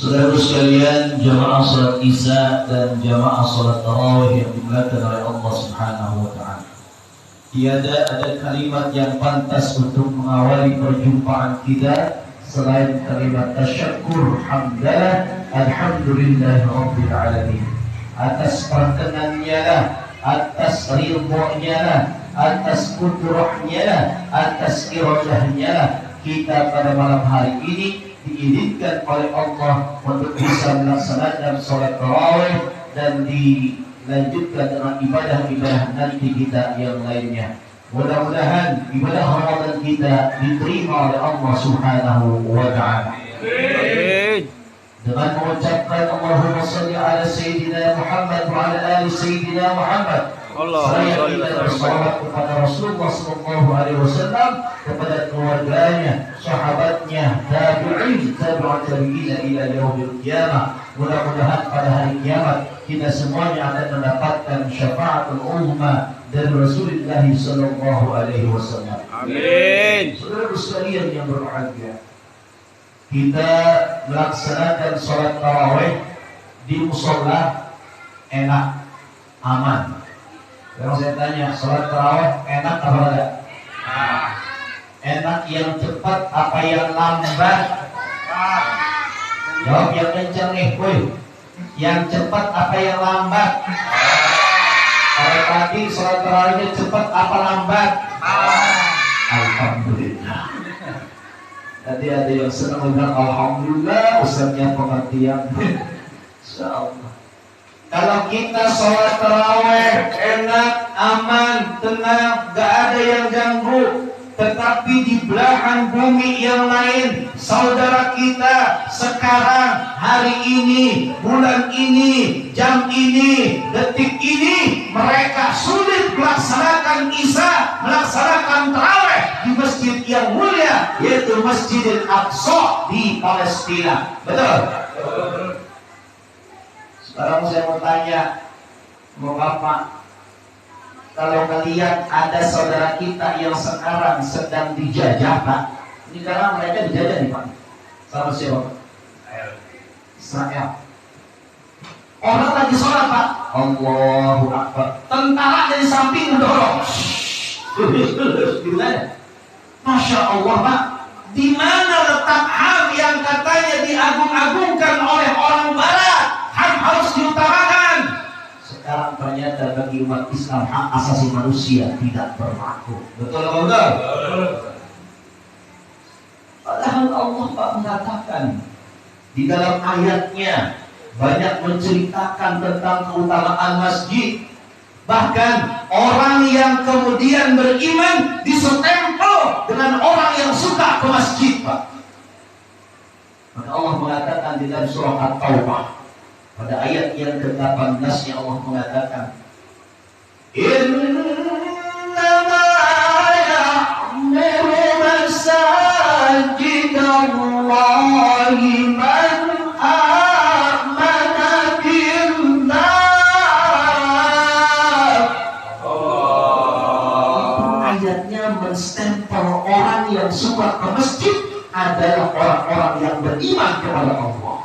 Saudara sekalian, jamaah salat Isya dan jamaah salat tarawih yang dimuliakan oleh Allah Subhanahu wa taala. Tiada ada kalimat yang pantas untuk mengawali perjumpaan kita selain kalimat tasyakkur hamdalah alhamdulillahi rabbil alamin. Atas perkenannya lah, atas ridhonya lah, atas kudrahnya lah, atas iradahnya lah, kita pada malam hari ini diizinkan oleh Allah untuk bisa melaksanakan sholat tarawih dan dilanjutkan dengan ibadah-ibadah nanti kita yang lainnya. Mudah-mudahan ibadah Ramadan kita diterima oleh Allah Subhanahu wa taala. Dengan mengucapkan Allahumma shalli ala Sayyidina Muhammad wa ala ali Sayyidina Muhammad. Saya kita bersalawat kepada Rasulullah sallallahu alaihi wasallam, kepada keluarganya, sahabatnya, tabi'in, tabi'ut tabi'in ila yaumil qiyamah. Mudah-mudahan pada hari kiamat kita semuanya akan mendapatkan syafaatul uzma dari Rasulullah sallallahu alaihi wasallam. Amin. Saudara sekalian yang berbahagia, kita melaksanakan sholat tarawih di mushola enak, aman. Kalau saya tanya, sholat tarawih enak apa enggak? Enak yang cepat apa yang lambat? Jawab yang kencang nih, boy. Yang cepat apa yang lambat? Kalau tadi sholat tarawihnya cepat apa lambat? Alhamdulillah. Tadi ada yang senang bilang alhamdulillah, ustaznya pengertian. Insyaallah. Kalau kita sholat tarawih enak, aman, tenang, gak ada yang ganggu. Tetapi di belahan bumi yang lain, saudara kita sekarang, hari ini, bulan ini, jam ini, detik ini, mereka sulit melaksanakan Isya, melaksanakan tarawih di masjid yang mulia, yaitu Masjidil Aqsa di Palestina. Betul? Sekarang saya mau tanya, mau apa? Kalau melihat ada saudara kita yang sekarang sedang dijajah, Pak. Ini karena mereka dijajah nih, Pak. Sama siapa? Israel. Orang lagi sholat, Pak. Allahu Akbar. Tentara dari samping mendorong. Gimana? Masya Allah, Pak. Di mana letak HAM yang katanya diagung-agungkan oleh orang Barat? HAM harus diutarakan. Sekarang ternyata bagi umat Islam hak asasi manusia tidak berlaku. Betul atau betul? Padahal Allah Pak mengatakan di dalam ayatnya banyak menceritakan tentang keutamaan masjid. Bahkan orang yang kemudian beriman disestempel dengan orang yang suka ke masjid, Pak. Maka Allah mengatakan di dalam surah At-Taubah pada ayat yang ke-18 yang Allah mengatakan, Innama ya'muru masajidallahi man amana billah. Ayatnya menstempel orang yang suka ke masjid adalah orang-orang yang beriman kepada Allah.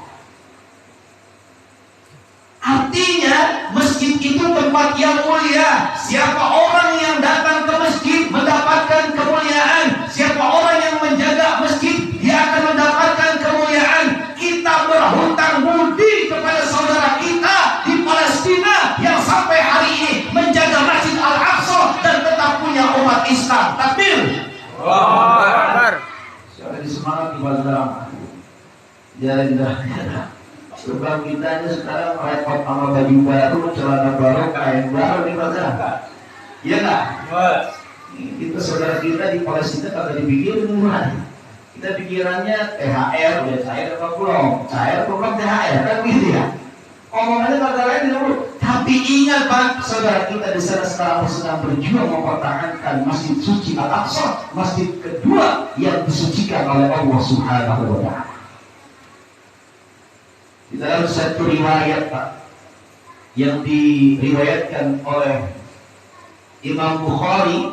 Artinya masjid itu tempat yang mulia. Siapa orang yang datang ke masjid mendapatkan kemuliaan. Siapa orang yang menjaga masjid, dia akan mendapatkan kemuliaan. Kita berhutang budi kepada saudara kita di Palestina yang sampai hari ini menjaga Masjid Al-Aqsa dan tetap punya umat Islam. Takbir. Allahu Akbar. Siapa di semangat di Bandara? Ya indah. Sebab kita ini sekarang repot sama baju baru, celana baru, kain baru di masyarakat. Iya nggak? Kita saudara kita di Palestina kagak dipikirin murah. Kita pikirannya THR, udah cair apa belum? Cair belum THR kan gitu ya. Omongannya kagak lain dulu. Tapi ingat Pak, saudara kita di sana sekarang sedang berjuang mempertahankan Masjid Suci Al-Aqsa, masjid kedua yang disucikan oleh Allah Subhanahu wa taala. Di dalam satu riwayat Pak yang diriwayatkan oleh Imam Bukhari,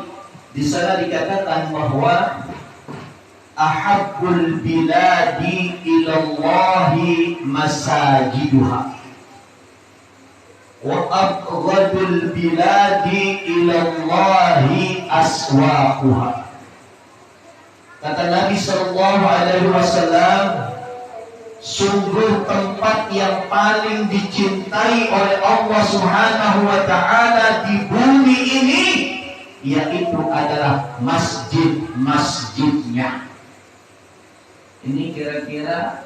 di sana dikatakan bahwa ahabbul biladi ilallahi masajiduha wa abghadul biladi ilallahi aswaquha. Kata Nabi sallallahu alaihi wasallam, sungguh tempat yang paling dicintai oleh Allah Subhanahu wa taala di bumi ini yaitu adalah masjid-masjidnya. Ini kira-kira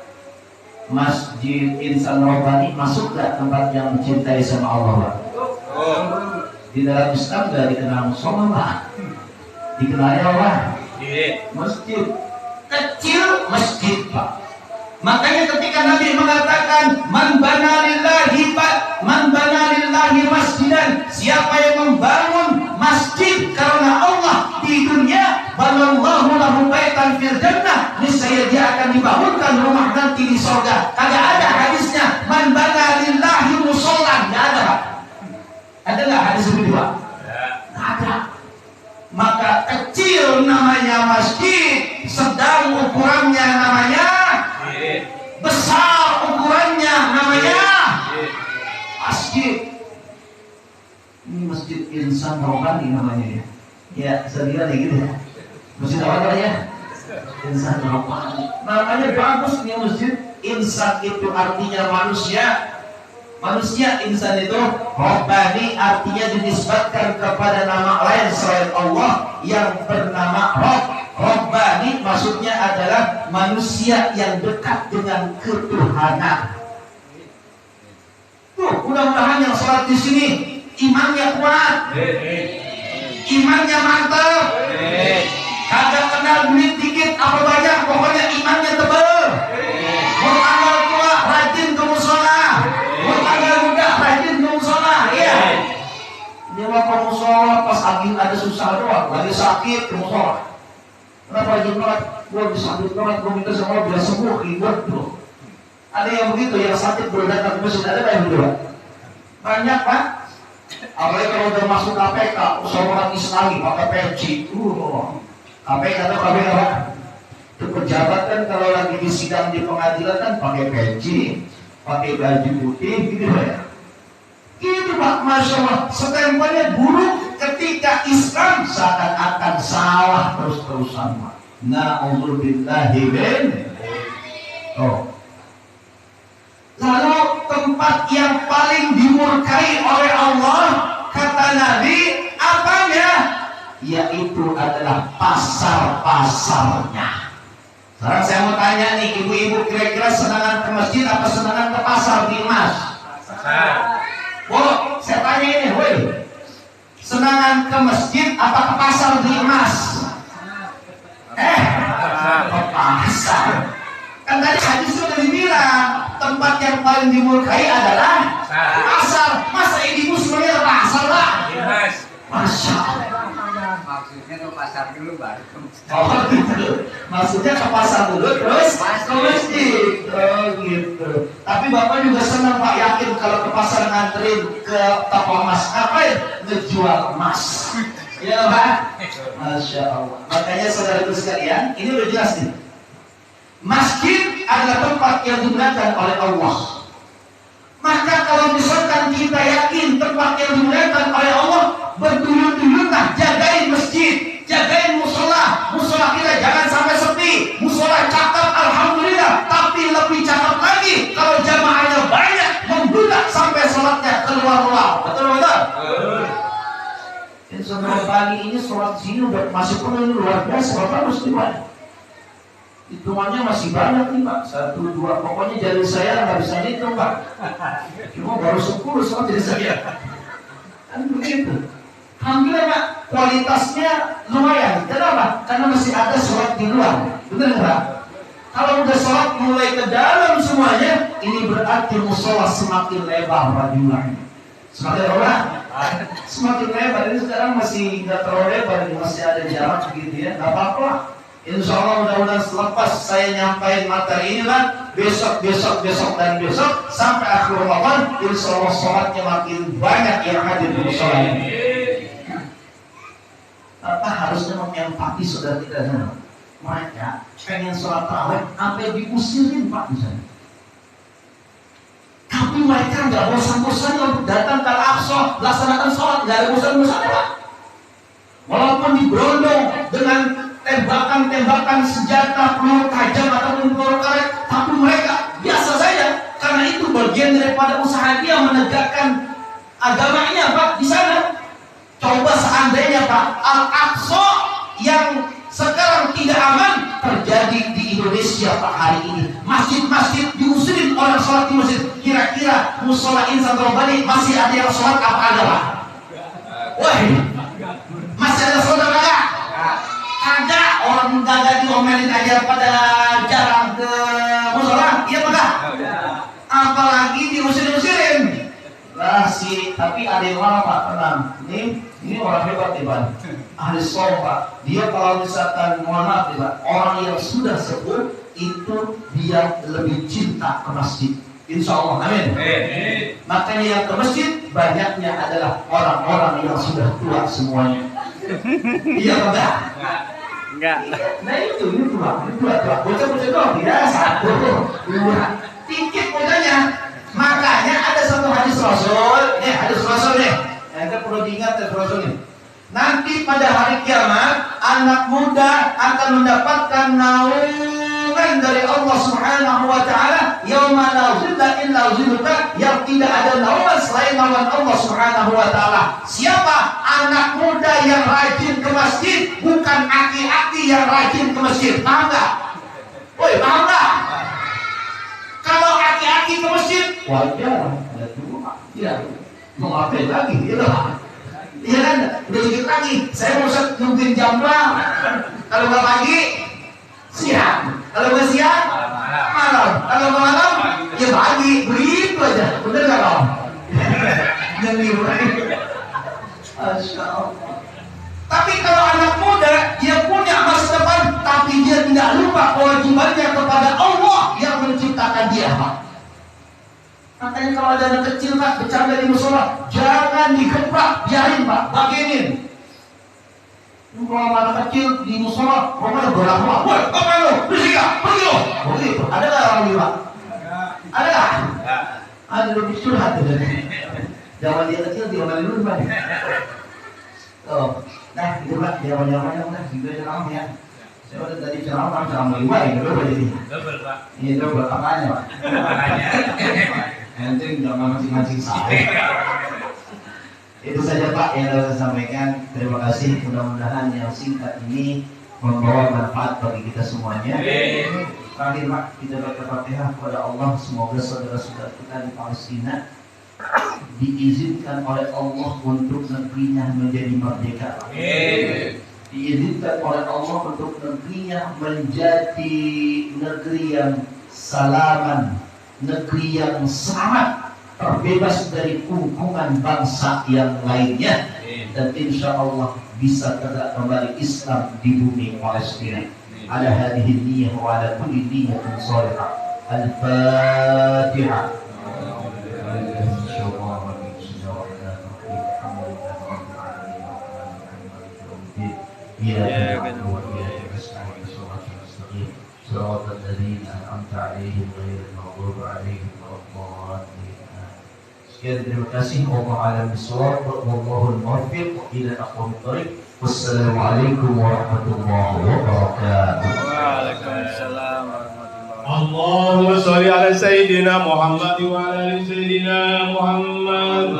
Masjid Insan Rabbani masuk gak tempat yang dicintai sama Allah, Pak? Di dalam Islam gak dikenal musola, Pak. Dikenalnya apa? Masjid. Kecil masjid, Pak. Makanya ketika Nabi mengatakan man bana lillahi masjidan, siapa yang membangun masjid karena Allah di dunia, banallahu lahu baitan fil jannah, niscaya dia akan dibangunkan rumah nanti di surga. Kagak ada hadisnya man bana lillahi musollan, enggak ada, Pak. Ada enggak hadis itu, Pak? Enggak ada. Maka kecil namanya masjid, sedang ukurannya namanya, besar ukurannya namanya masjid. Ini Masjid Insan Rabbani namanya ya. Ya, saya kira gitu ya. Masjid apa namanya? Insan Rabbani. Namanya bagus nih masjid. Insan itu artinya manusia. Manusia, insan itu Rabbani artinya dinisbatkan kepada nama lain selain Allah yang bernama Rabb. Rabbani maksudnya adalah manusia yang dekat dengan ketuhanan. Tuh, mudah-mudahan yang sholat di sini imannya kuat, imannya mantap, kagak kenal duit dikit apa banyak, pokoknya imannya tebal. Mau tanggal tua rajin ke musola, mau tanggal muda rajin ke musola, iya. Dia mau ke musola pas lagi ada susah doang, lagi sakit ke musola. Kenapa rajin banget? Gue bisa sakit banget, gue minta sama Allah biar sembuh, ribet tuh. Ada yang begitu, yang sakit baru datang ke masjid, ada yang begitu, Pak? Banyak, Pak. Apalagi kalau udah masuk KPK, usaha Islami pakai peci, KPK atau KPK, Pak? Itu pejabat kan kalau lagi di sidang di pengadilan kan pakai peci, pakai baju putih, gitu, Pak ya. Itu, Pak, Masya Allah, stempelnya buruk ketika Islam seakan-akan salah terus-terusan, Pak. Na'udzubillahi min. Lalu tempat yang paling dimurkai oleh Allah, kata Nabi, apanya? Yaitu adalah pasar-pasarnya. Sekarang saya mau tanya nih, ibu-ibu kira-kira senangan ke masjid apa senangan ke pasar di Mas? Bu, saya tanya ini, woi, senangan ke masjid apa ke pasar di Mas? Ke pasar. Kan tadi hadis sudah dibilang tempat yang paling dimurkai adalah pasar. Masa ibu semuanya ke pasar, Pak? Masya Allah. Maksudnya ke pasar dulu baru ke masjid. Oh gitu. Maksudnya ke pasar dulu terus ke masjid. Oh gitu. Tapi Bapak juga senang, Pak, yakin kalau ke pasar nganterin ke toko emas. Ngapain? Ngejual emas. Ya, Pak? Masya Allah. Makanya saudaraku sekalian, ini udah jelas nih. Masjid adalah tempat yang digunakan oleh Allah. Maka kalau misalkan kita yakin tempat yang digunakan oleh Allah, berduyun-duyunlah jagain masjid, jagain musola. Musola kita jangan sampai sepi. Musola cakep, alhamdulillah. Tapi lebih cakep lagi kalau jamaahnya banyak, membludak sampai sholatnya keluar-luar. Betul-betul? Saudara Bali ini sholat sini udah masih penuh, ini luar biasa. Bapak harus dimana? Hitungannya masih banyak nih, Pak. 1, 2, pokoknya jari saya nggak bisa hitung, Pak. Cuma baru 10 sama jari saya. Kan begitu. Alhamdulillah, Pak, kualitasnya lumayan. Kenapa? Karena masih ada sholat di luar. Benar nggak? Kalau udah sholat mulai ke dalam semuanya, ini berarti musola semakin lebar jumlahnya. Semakin lebar? Semakin lebar. Ini sekarang masih nggak terlalu lebar, masih ada jarak begitu ya. Nggak apa-apa. Insya Allah mudah-mudahan selepas saya nyampaikan materi ini kan, besok dan besok sampai akhir Ramadan, insya Allah sholatnya makin banyak yang hadir di musola ini. Apa harusnya mengempati saudara kita semua? mereka pengen sholat tarawih sampai diusirin Pak di sana. Tapi mereka nggak bosan-bosannya untuk datang ke Al-Aqsa, laksanakan sholat, nggak ada bosan-bosannya Pak. Walaupun diberondong dengan tembakan-tembakan senjata, peluru tajam ataupun peluru karet, tapi mereka biasa saja, karena itu bagian daripada usaha dia menegakkan agamanya Pak di sana. Coba seandainya Pak, Al-Aqsa yang sekarang tidak aman terjadi di Indonesia Pak hari ini. Masjid-masjid diusirin orang sholat di masjid. Kira-kira musola Insan Robani masih ada yang sholat apa ada Pak? Wah, masih ada sholat apa enggak? Ada. Orang kagak diomelin aja pada jarang ke musola. Iya Pak? Apalagi diusir-usirin. Lah sih, tapi ada yang lama Pak, tenang. Ini orang hebat nih Pak. Ahli sholat Pak. Dia kalau misalkan, mohon maaf nih Pak, orang yang sudah sepuh itu dia lebih cinta ke masjid. Insya Allah, amin. Makanya yang ke masjid banyaknya adalah orang-orang yang sudah tua semuanya. Iya Pak? Enggak. Nah itu tua. Bocah-bocah doang, tidak satu, dua, dikit bocahnya. Makanya ada satu hadis Rasul, hadis Rasul nih. Anda perlu diingat hadis Rasul nih. Nanti pada hari kiamat anak muda akan mendapatkan naungan dari Allah Subhanahu wa taala, yauma la zilla illa zilluka, yang tidak ada naungan selain naungan Allah Subhanahu wa taala. Siapa? Anak muda yang rajin ke masjid, bukan aki-aki yang rajin ke masjid. Paham enggak? Woi, paham enggak? Kalau aki-aki ke masjid, wajar, ada dua, ya, mau ngapain lagi, gitu. Iya kan, udah dikit lagi, saya mau nungguin jam berapa? Kalau nggak pagi, siang. Kalau nggak siang, malam. Kalau nggak malam, ya pagi. Begitu aja, bener nggak kawan? Nyengir lagi. Masya Allah. Tapi kalau anak muda, dia punya masa depan, tapi dia tidak lupa kewajibannya kepada Allah yang menciptakan dia. Makanya kalau ada anak kecil Pak bercanda di musola, jangan dikeprak, biarin Pak, baginin. Kalau anak kecil di musola, pokoknya berlaku, woi, apa lo? Bersihkan, pergi lo. Begitu. Ada nggak orang ini Pak? Ada nggak? Ada lebih curhat ya. Zaman dia kecil diomelin dulu Pak. Oh, nah itu Pak, jawabannya udah juga ceramah ya. Saya udah tadi ceramah lima ya, double jadi. Double Pak. Ini double apanya Pak? Apanya? Nanti jangan mancing-mancing saya. Itu saja Pak yang harus saya sampaikan. Terima kasih. Mudah-mudahan yang singkat ini membawa manfaat bagi kita semuanya. Terakhir Pak, kita baca Fatihah kepada Allah. Semoga saudara-saudara kita di Palestina diizinkan oleh Allah untuk negerinya menjadi merdeka. Diizinkan oleh Allah untuk negerinya menjadi negeri yang salaman, negeri yang selamat, terbebas dari kungkungan bangsa yang lainnya, dan insya Allah bisa tegak kembali Islam di bumi Palestina. Ala hadhihi niyyah wa ala kulli niyyatin shalihah. Al-Fatihah. صراط الذين أنعمت عليهم غير المغضوب عليهم ولا الضالين. Sekian, terima kasih. Wallahu a'lam bishawab. Wallahul muwaffiq ila aqwamit thoriq. Wassalamualaikum warahmatullahi wabarakatuh. Waalaikumsalam warahmatullahi wabarakatuh. Allahumma sholli ala sayyidina Muhammad wa ala ali sayyidina Muhammad.